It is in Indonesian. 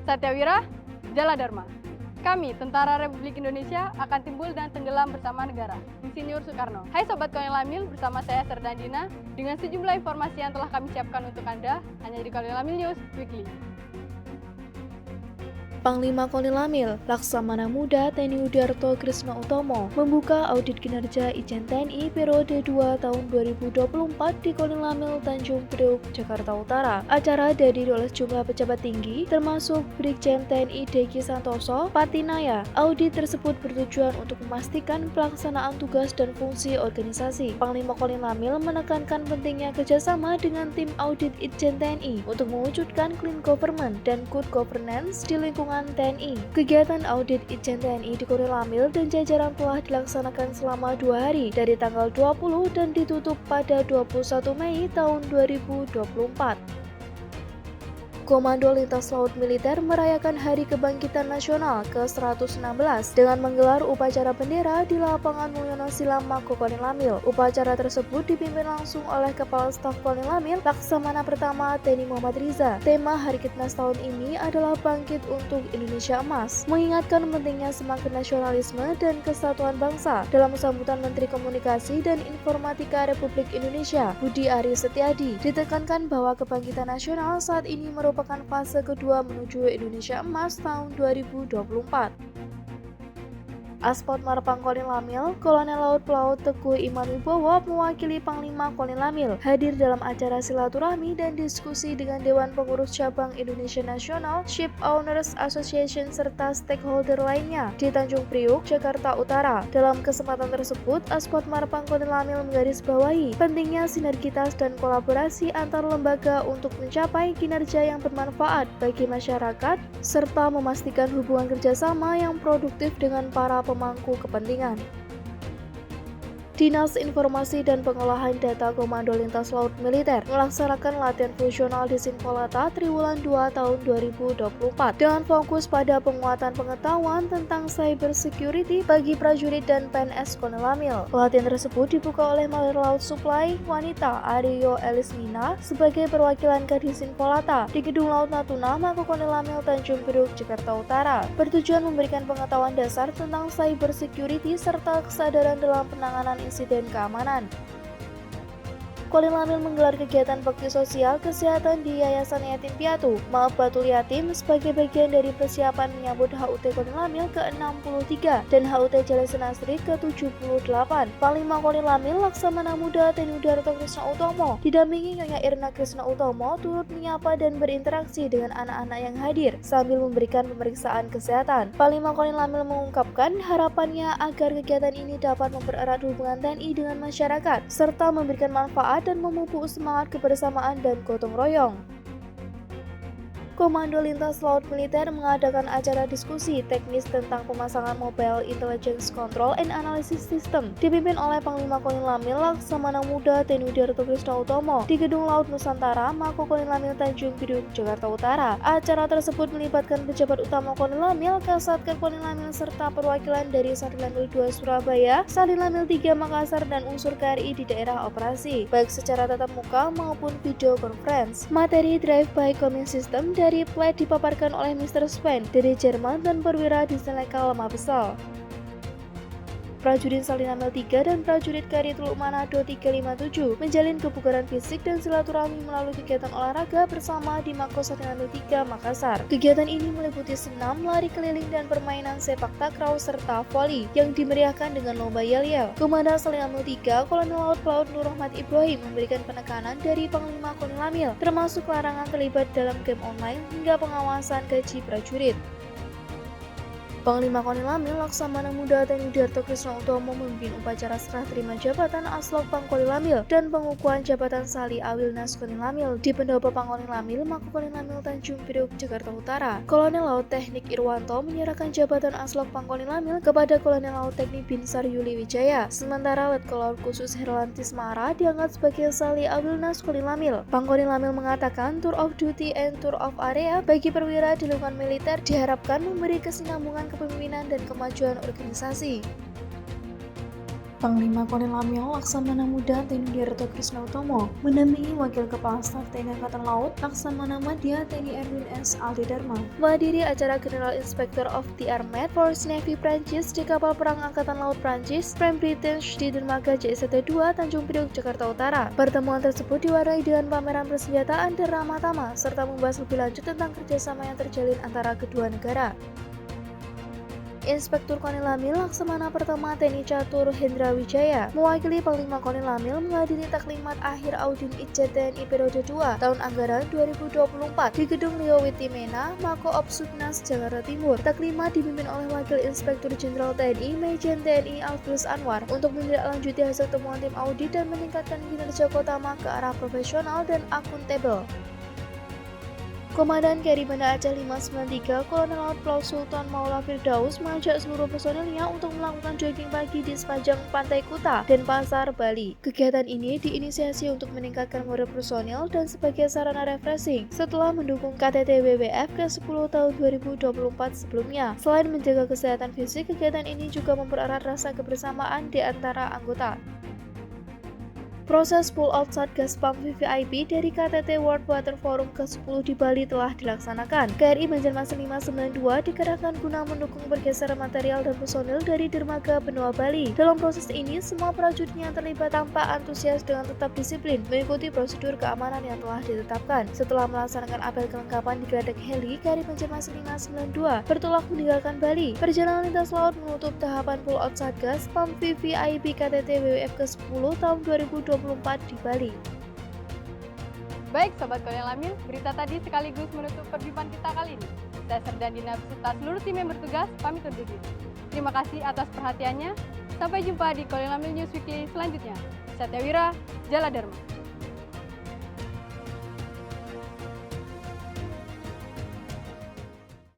Satyawira, Jala Dharma. Kami, Tentara Republik Indonesia, akan timbul dan tenggelam bersama negara. Insinyur Soekarno. Hai Sobat Kolonel Lamil, bersama saya Serdandina dengan sejumlah informasi yang telah kami siapkan untuk Anda hanya di Kolonel Lamil News Weekly. Panglima Kolonel Lamil, Laksamana Muda TNI Yudiarto Krisna Utomo membuka audit kinerja Itjen TNI periode 2 tahun 2024 di Kolonel Lamil Tanjung Priok, Jakarta Utara. Acara dihadiri oleh sejumlah pejabat tinggi, termasuk Brigjen TNI Deki Santoso, Patinaya. Audit tersebut bertujuan untuk memastikan pelaksanaan tugas dan fungsi organisasi. Panglima Kolonel Lamil menekankan pentingnya kerjasama dengan tim audit Itjen TNI untuk mewujudkan clean government dan good governance di lingkungan TNI. Kegiatan audit Itjen TNI di Kolonel Lamil dan jajaran telah dilaksanakan selama 2 hari dari tanggal 20 dan ditutup pada 21 Mei tahun 2024. Komando Lintas Laut Militer merayakan Hari Kebangkitan Nasional ke-116 dengan menggelar upacara bendera di lapangan Mulyono Silam Mako Kolonel Lamil. Upacara tersebut dipimpin langsung oleh Kepala Staf Kolonel Lamil Laksamana Pertama TNI Muhammad Riza. Tema Hari Kitnas tahun ini adalah Bangkit untuk Indonesia Emas, mengingatkan pentingnya semangat nasionalisme dan kesatuan bangsa. Dalam sambutan Menteri Komunikasi dan Informatika Republik Indonesia, Budi Ari Setiadi, ditekankan bahwa kebangkitan nasional saat ini merupakan fase kedua menuju Indonesia Emas tahun 2024. Aspot Marpang Kolonel Lamil, Kolonel Laut Pelaut Teguh Iman Wibowo mewakili Panglima Kolonel Lamil hadir dalam acara silaturahmi dan diskusi dengan Dewan Pengurus Cabang Indonesia National Ship Owners Association serta stakeholder lainnya di Tanjung Priok, Jakarta Utara. Dalam kesempatan tersebut, Aspot Marpang Kolonel Lamil menggarisbawahi pentingnya sinergitas dan kolaborasi antar lembaga untuk mencapai kinerja yang bermanfaat bagi masyarakat serta memastikan hubungan kerjasama yang produktif dengan para pemangku kepentingan. Dinas Informasi dan Pengolahan Data Komando Lintas Laut Militer melaksanakan latihan fungsional di Sinkolata Triwulan 2 tahun 2024 dengan fokus pada penguatan pengetahuan tentang cyber security bagi prajurit dan PNS Kolonel Lamil. Pelatihan tersebut dibuka oleh Mayor Laut Supply Wanita Aryo Elismina sebagai perwakilan Kadis Sinkolata di Gedung Laut Natuna Mako Kolonel Lamil Tanjung Priok, Jakarta Utara. Bertujuan memberikan pengetahuan dasar tentang cyber security serta kesadaran dalam penanganan insiden keamanan. Kolonel Lamil menggelar kegiatan bakti sosial kesehatan di Yayasan Yatim Piatu Maaf Batul Yatim sebagai bagian dari persiapan menyambut HUT Kolonel Lamil ke-63 dan HUT Jalai Senasri ke-78. Panglima Kolonel Lamil Laksamana Muda TNI Yudiarto Krisna Utomo didampingi Nyonya Irna Krisna Utomo turut menyapa dan berinteraksi dengan anak-anak yang hadir sambil memberikan pemeriksaan kesehatan. Panglima Kolonel Lamil mengungkapkan harapannya agar kegiatan ini dapat mempererat hubungan TNI dengan masyarakat serta memberikan manfaat dan memupuk semangat kebersamaan dan gotong royong. Komando Lintas Laut Militer mengadakan acara diskusi teknis tentang pemasangan Mobile Intelligence Control and Analysis System dipimpin oleh Panglima Kolonel Lamil Laksamana Muda TNI Yudiarto Krisna Utomo di Gedung Laut Nusantara Mako Kolonel Lamil Tanjung Priok, Jakarta Utara. Acara tersebut melibatkan pejabat utama Kolonel Lamil, Kasatker Kolonel Lamil serta perwakilan dari Sadilanil 2 Surabaya, Sadilanil 3 Makassar dan unsur KRI di daerah operasi, baik secara tatap muka maupun video conference. Materi Drive-by Command System dari plat dipaparkan oleh Mr. Sven dari Jerman dan perwira di Senekal Mabesal. Prajurit Salinamel 3 dan prajurit KRI Teluk Manado 357 menjalin kebugaran fisik dan silaturahmi melalui kegiatan olahraga bersama di Mako Salinamel 3 Makassar. Kegiatan ini meliputi senam, lari keliling dan permainan sepak takraw serta voli yang dimeriahkan dengan lomba yel-yel. Komandan Salinamel 3 Kolonel Laut Pelaut Nur Rahmat Ibrahim memberikan penekanan dari Panglima Kolonel Lamil termasuk larangan terlibat dalam game online hingga pengawasan gaji prajurit. Panglima Kolonel Lamil Laksamana Muda TNI Yudiarto Krisna Utomo memimpin upacara serah terima jabatan Aslok Pangkolonel Lamil dan pengukuhan jabatan Sali Awilnas Kolonel Lamil di Pendopo Pangkolonel Lamil Mako Kolonel Lamil Tanjung Priok, Jakarta Utara. Kolonel Laut Teknik Irwanto menyerahkan jabatan Aslok Pangkolonel Lamil kepada Kolonel Laut Teknik Binsar Yuli Wijaya, sementara Letkol Laut Khusus Herlantis Mara diangkat sebagai Sali Awilnas Kolonel Lamil. Pangkolonel Lamil mengatakan tour of duty and tour of area bagi perwira di lingkungan militer diharapkan memberi kesinambungan kepemimpinan dan kemajuan organisasi. Panglima Kolonel Lamil Laksamana Muda TNI Widarto Krisnautomo mendampingi Wakil Kepala Staf TNI Angkatan Laut Laksamana Madya TNI Erwin S. Aldi Dharma menghadiri acara General Inspector of the Armed Forces Navy Prancis di kapal perang Angkatan Laut Prancis Frame British di dermaga JST-2 Tanjung Priok, Jakarta Utara. Pertemuan tersebut diwarnai dengan pameran persenjataan dan ramah tamah serta membahas lebih lanjut tentang kerjasama yang terjalin antara kedua negara. Inspektur Kolonel Lamil Laksamana Pertama TNI Catur Hendra Wijaya mewakili Panglima Kolonel Lamil menghadiri taklimat akhir Audin Ijet TNI periode 2 tahun anggaran 2024 di Gedung Leo Witimena, Mako Opsudnas, Jakarta Timur. Taklimat dipimpin oleh Wakil Inspektur Jenderal TNI Majen TNI Alfils Anwar untuk menindaklanjuti hasil temuan tim audit dan meningkatkan kinerja Kotama ke arah profesional dan akuntabel. Komandan KRI Banda Aceh 593 Kolonel Laut Pelaut Sultan Maula Firdaus mengajak seluruh personelnya untuk melakukan jogging pagi di sepanjang Pantai Kuta dan Pasar Bali. Kegiatan ini diinisiasi untuk meningkatkan moral personel dan sebagai sarana refreshing setelah mendukung KTT WWF ke-10 tahun 2024 sebelumnya. Selain menjaga kesehatan fisik, kegiatan ini juga mempererat rasa kebersamaan di antara anggota. Proses pull-out Satgas PAM VVIP dari KTT World Water Forum ke-10 di Bali telah dilaksanakan. KRI Banjarmasin 592 dikerahkan guna mendukung pergeseran material dan personil dari dermaga benua Bali. Dalam proses ini, semua prajuritnya terlibat tanpa antusias dengan tetap disiplin mengikuti prosedur keamanan yang telah ditetapkan. Setelah melaksanakan apel kelengkapan di Gradek Heli, KRI Banjarmasin 592 bertolak meninggalkan Bali. Perjalanan lintas laut menutup tahapan pull-out Satgas PAM VVIP KTT WWF ke-10 tahun 2024 di Bali. Baik Sobat Kolonel Lamil, berita tadi sekaligus menutup perjumpaan kita kali ini. Saya Serdandina beserta seluruh tim yang bertugas pamit undur diri. Terima kasih atas perhatiannya. Sampai jumpa di Kolonel Lamil News Weekly selanjutnya. Satya Wira, Jala Dharma.